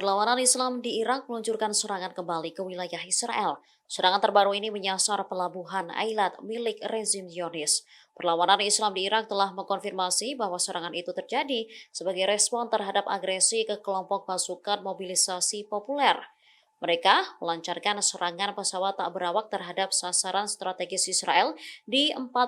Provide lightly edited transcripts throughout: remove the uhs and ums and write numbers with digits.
Perlawanan Islam di Irak meluncurkan serangan kembali ke wilayah Israel. Serangan terbaru ini menyasar pelabuhan Eilat milik rezim Zionis. Perlawanan Islam di Irak telah mengkonfirmasi bahwa serangan itu terjadi sebagai respon terhadap agresi ke kelompok pasukan mobilisasi populer. Mereka melancarkan serangan pesawat tak berawak terhadap sasaran strategis Israel di 48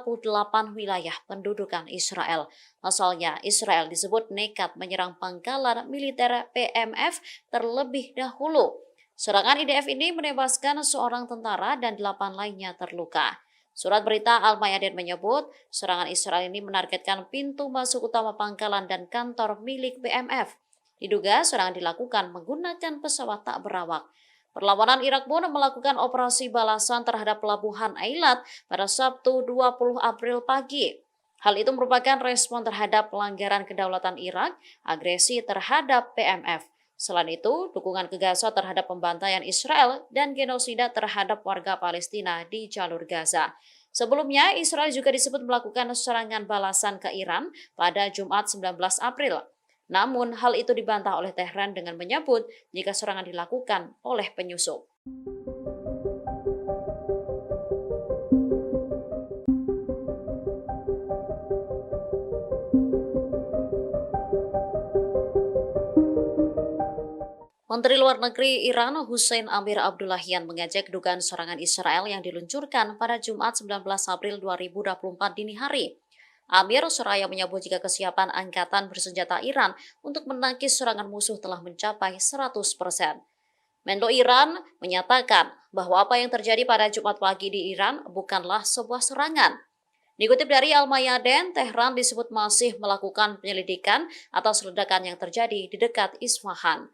wilayah pendudukan Israel. Pasalnya, Israel disebut nekat menyerang pangkalan militer PMF terlebih dahulu. Serangan IDF ini menewaskan seorang tentara dan 8 lainnya terluka. Surat berita Al-Mayadin menyebut, serangan Israel ini menargetkan pintu masuk utama pangkalan dan kantor milik PMF. Diduga serangan dilakukan menggunakan pesawat tak berawak. Perlawanan Irak pun melakukan operasi balasan terhadap pelabuhan Eilat pada Sabtu 20 April pagi. Hal itu merupakan respon terhadap pelanggaran kedaulatan Irak, agresi terhadap PMF. Selain itu, dukungan ke Gaza terhadap pembantaian Israel dan genosida terhadap warga Palestina di jalur Gaza. Sebelumnya, Israel juga disebut melakukan serangan balasan ke Iran pada Jumat 19 April. Namun, hal itu dibantah oleh Tehran dengan menyebut jika serangan dilakukan oleh penyusup. Menteri Luar Negeri Iran Hussein Amir Abdullahian mengajak dugaan serangan Israel yang diluncurkan pada Jumat 19 April 2024 dini hari. Amir seraya menyebut jika kesiapan angkatan bersenjata Iran untuk menangkis serangan musuh telah mencapai 100%. Menlo Iran menyatakan bahwa apa yang terjadi pada Jumat pagi di Iran bukanlah sebuah serangan. Dikutip dari Al-Mayadin, Tehran disebut masih melakukan penyelidikan atas ledakan yang terjadi di dekat Isfahan.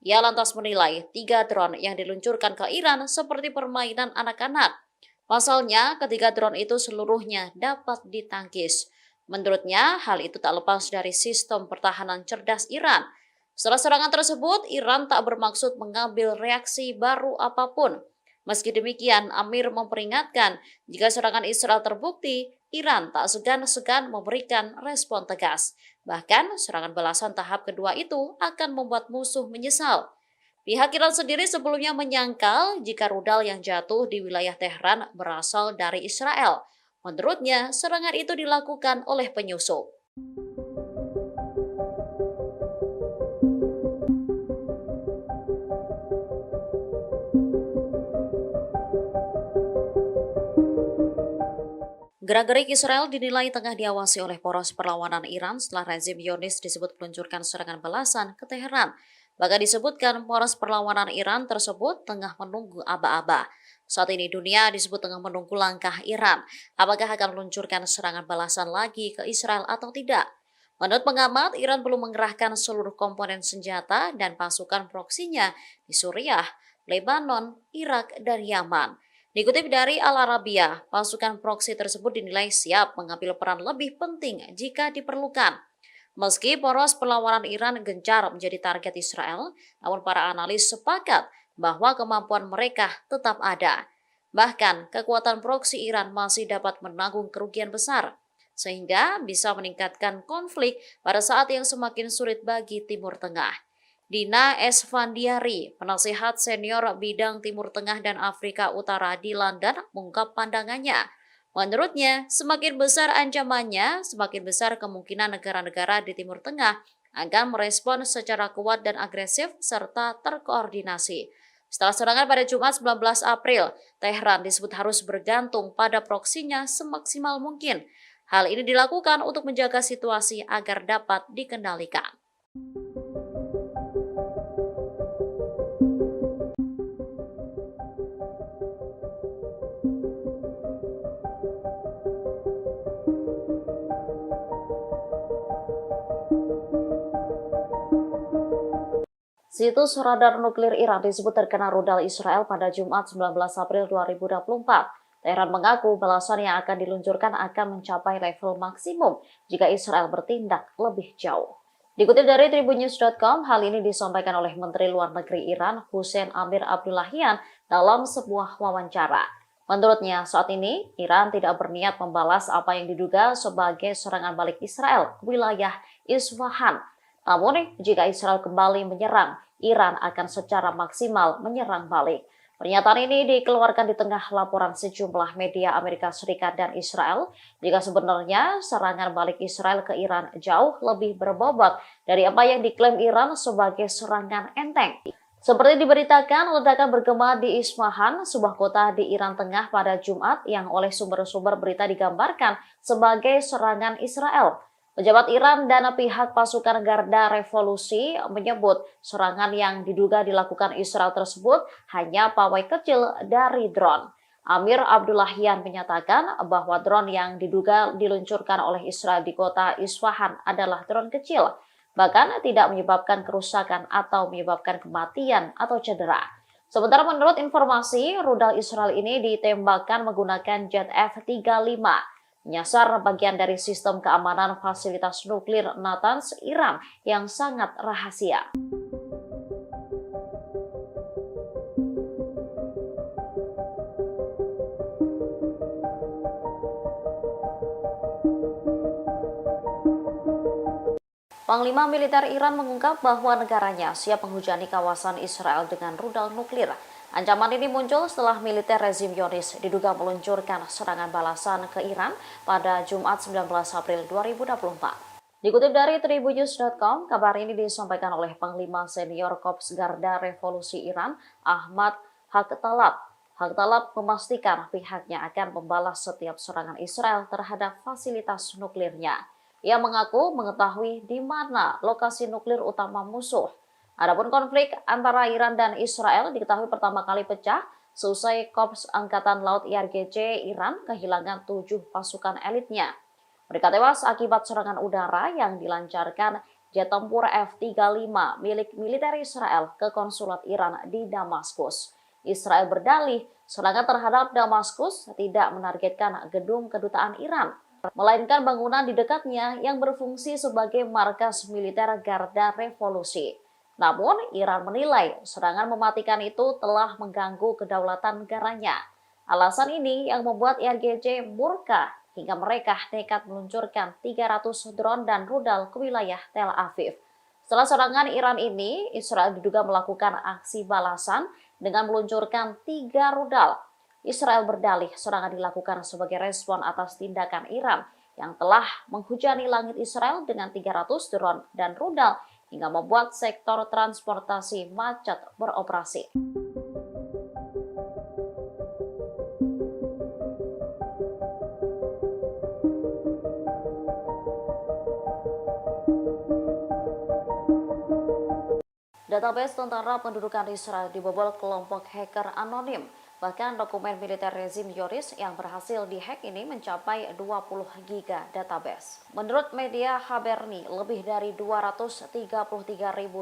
Ia lantas menilai 3 drone yang diluncurkan ke Iran seperti permainan anak-anak. Pasalnya, ketiga drone itu seluruhnya dapat ditangkis. Menurutnya, hal itu tak lepas dari sistem pertahanan cerdas Iran. Setelah serangan tersebut, Iran tak bermaksud mengambil reaksi baru apapun. Meski demikian, Amir memperingatkan jika serangan Israel terbukti, Iran tak segan-segan memberikan respon tegas. Bahkan, serangan balasan tahap kedua itu akan membuat musuh menyesal. Pihak Iran sendiri sebelumnya menyangkal jika rudal yang jatuh di wilayah Tehran berasal dari Israel. Menurutnya, serangan itu dilakukan oleh penyusup. Gerak-gerik Israel dinilai tengah diawasi oleh poros perlawanan Iran setelah rezim Zionis disebut meluncurkan serangan balasan ke Teheran. Bahkan disebutkan poros perlawanan Iran tersebut tengah menunggu aba-aba. Saat ini dunia disebut tengah menunggu langkah Iran. Apakah akan meluncurkan serangan balasan lagi ke Israel atau tidak? Menurut pengamat, Iran belum mengerahkan seluruh komponen senjata dan pasukan proksinya di Suriah, Lebanon, Irak, dan Yaman. Dikutip dari Al-Arabiya, pasukan proksi tersebut dinilai siap mengambil peran lebih penting jika diperlukan. Meski poros perlawanan Iran gencar menjadi target Israel, namun para analis sepakat bahwa kemampuan mereka tetap ada. Bahkan, kekuatan proksi Iran masih dapat menanggung kerugian besar, sehingga bisa meningkatkan konflik pada saat yang semakin sulit bagi Timur Tengah. Dina Esfandiari, penasihat senior bidang Timur Tengah dan Afrika Utara di London, mengungkap pandangannya. Menurutnya, semakin besar ancamannya, semakin besar kemungkinan negara-negara di Timur Tengah akan merespon secara kuat dan agresif serta terkoordinasi. Setelah serangan pada Jumat 19 April, Tehran disebut harus bergantung pada proksinya semaksimal mungkin. Hal ini dilakukan untuk menjaga situasi agar dapat dikendalikan. Situs radar nuklir Iran disebut terkena rudal Israel pada Jumat 19 April 2024. Tehran mengaku balasan yang akan diluncurkan akan mencapai level maksimum jika Israel bertindak lebih jauh. Dikutip dari tribunnews.com, hal ini disampaikan oleh Menteri Luar Negeri Iran Hussein Amir Abdullahian dalam sebuah wawancara. Menurutnya, saat ini Iran tidak berniat membalas apa yang diduga sebagai serangan balik Israel ke wilayah Isfahan. Namun, jika Israel kembali menyerang, Iran akan secara maksimal menyerang balik. Pernyataan ini dikeluarkan di tengah laporan sejumlah media Amerika Serikat dan Israel jika sebenarnya serangan balik Israel ke Iran jauh lebih berbobot dari apa yang diklaim Iran sebagai serangan enteng. Seperti diberitakan, ledakan bergema di Isfahan, sebuah kota di Iran Tengah pada Jumat yang oleh sumber-sumber berita digambarkan sebagai serangan Israel. Pejabat Iran dan pihak pasukan Garda Revolusi menyebut serangan yang diduga dilakukan Israel tersebut hanya pawai kecil dari drone. Amir Abdullahian menyatakan bahwa drone yang diduga diluncurkan oleh Israel di kota Isfahan adalah drone kecil, bahkan tidak menyebabkan kerusakan atau menyebabkan kematian atau cedera. Sementara menurut informasi, rudal Israel ini ditembakkan menggunakan jet F-35. Menyasar bagian dari sistem keamanan fasilitas nuklir Natanz, Iran yang sangat rahasia. Panglima Militer Iran mengungkap bahwa negaranya siap menghujani kawasan Israel dengan rudal nuklir. Ancaman ini muncul setelah militer rezim Zionis diduga meluncurkan serangan balasan ke Iran pada Jumat 19 April 2024. Dikutip dari tribunnews.com, kabar ini disampaikan oleh Panglima Senior Korps Garda Revolusi Iran, Ahmad Haqtalab. Haqtalab memastikan pihaknya akan membalas setiap serangan Israel terhadap fasilitas nuklirnya. Ia mengaku mengetahui di mana lokasi nuklir utama musuh. Adapun konflik antara Iran dan Israel diketahui pertama kali pecah seusai Korps Angkatan Laut IRGC Iran kehilangan 7 pasukan elitnya. Mereka tewas akibat serangan udara yang dilancarkan jet tempur F-35 milik militer Israel ke konsulat Iran di Damaskus. Israel berdalih serangan terhadap Damaskus tidak menargetkan gedung kedutaan Iran, melainkan bangunan di dekatnya yang berfungsi sebagai markas militer Garda Revolusi. Namun, Iran menilai serangan mematikan itu telah mengganggu kedaulatan negaranya. Alasan ini yang membuat IRGC murka hingga mereka nekat meluncurkan 300 drone dan rudal ke wilayah Tel Aviv. Setelah serangan Iran ini, Israel diduga melakukan aksi balasan dengan meluncurkan 3 rudal. Israel berdalih serangan dilakukan sebagai respon atas tindakan Iran yang telah menghujani langit Israel dengan 300 drone dan rudal hingga membuat sektor transportasi macet beroperasi. Database tentara pendudukan Israel dibobol kelompok hacker anonim. Bahkan dokumen militer rezim Zionis yang berhasil dihack ini mencapai 20 giga database. Menurut media Haberni, lebih dari 233.000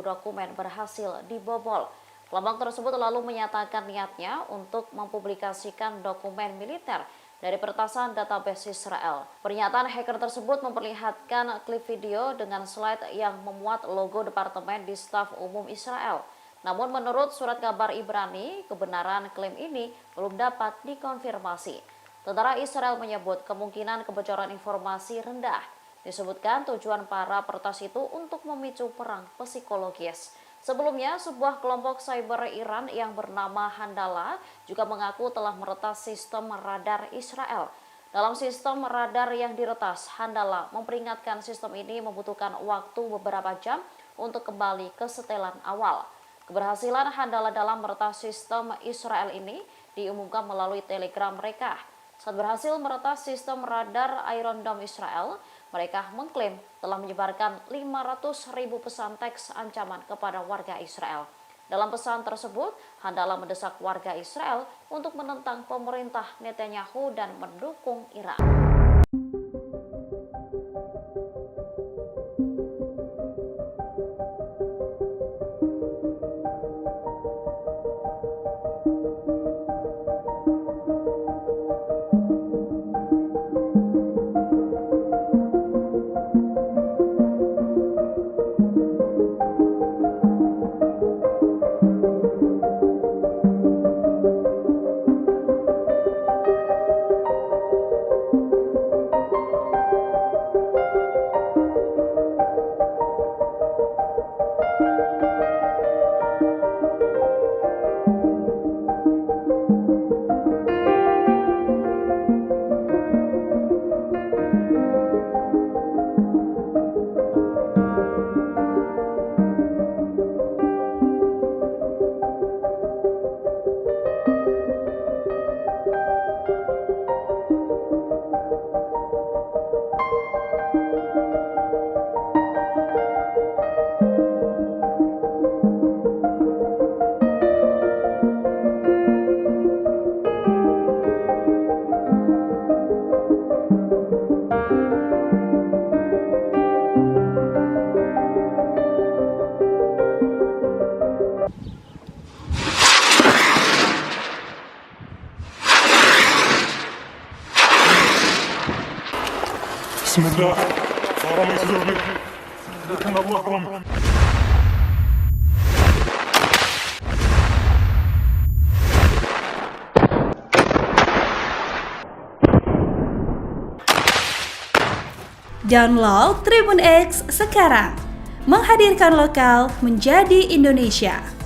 dokumen berhasil dibobol. Kelompok tersebut lalu menyatakan niatnya untuk mempublikasikan dokumen militer dari peretasan database Israel. Pernyataan hacker tersebut memperlihatkan klip video dengan slide yang memuat logo Departemen di Staf Umum Israel. Namun menurut surat kabar Ibrani, kebenaran klaim ini belum dapat dikonfirmasi. Tentara Israel menyebut kemungkinan kebocoran informasi rendah. Disebutkan tujuan para peretas itu untuk memicu perang psikologis. Sebelumnya, sebuah kelompok cyber Iran yang bernama Handala juga mengaku telah meretas sistem radar Israel. Dalam sistem radar yang diretas, Handala memperingatkan sistem ini membutuhkan waktu beberapa jam untuk kembali ke setelan awal. Keberhasilan Handala dalam meretas sistem Israel ini diumumkan melalui telegram mereka. Saat berhasil meretas sistem radar Iron Dome Israel, mereka mengklaim telah menyebarkan 500.000 pesan teks ancaman kepada warga Israel. Dalam pesan tersebut, Handala mendesak warga Israel untuk menentang pemerintah Netanyahu dan mendukung Iran. بسم الله اللهم صل على لكن الله أكرم. Download Tribun X sekarang, menghadirkan lokal menjadi Indonesia.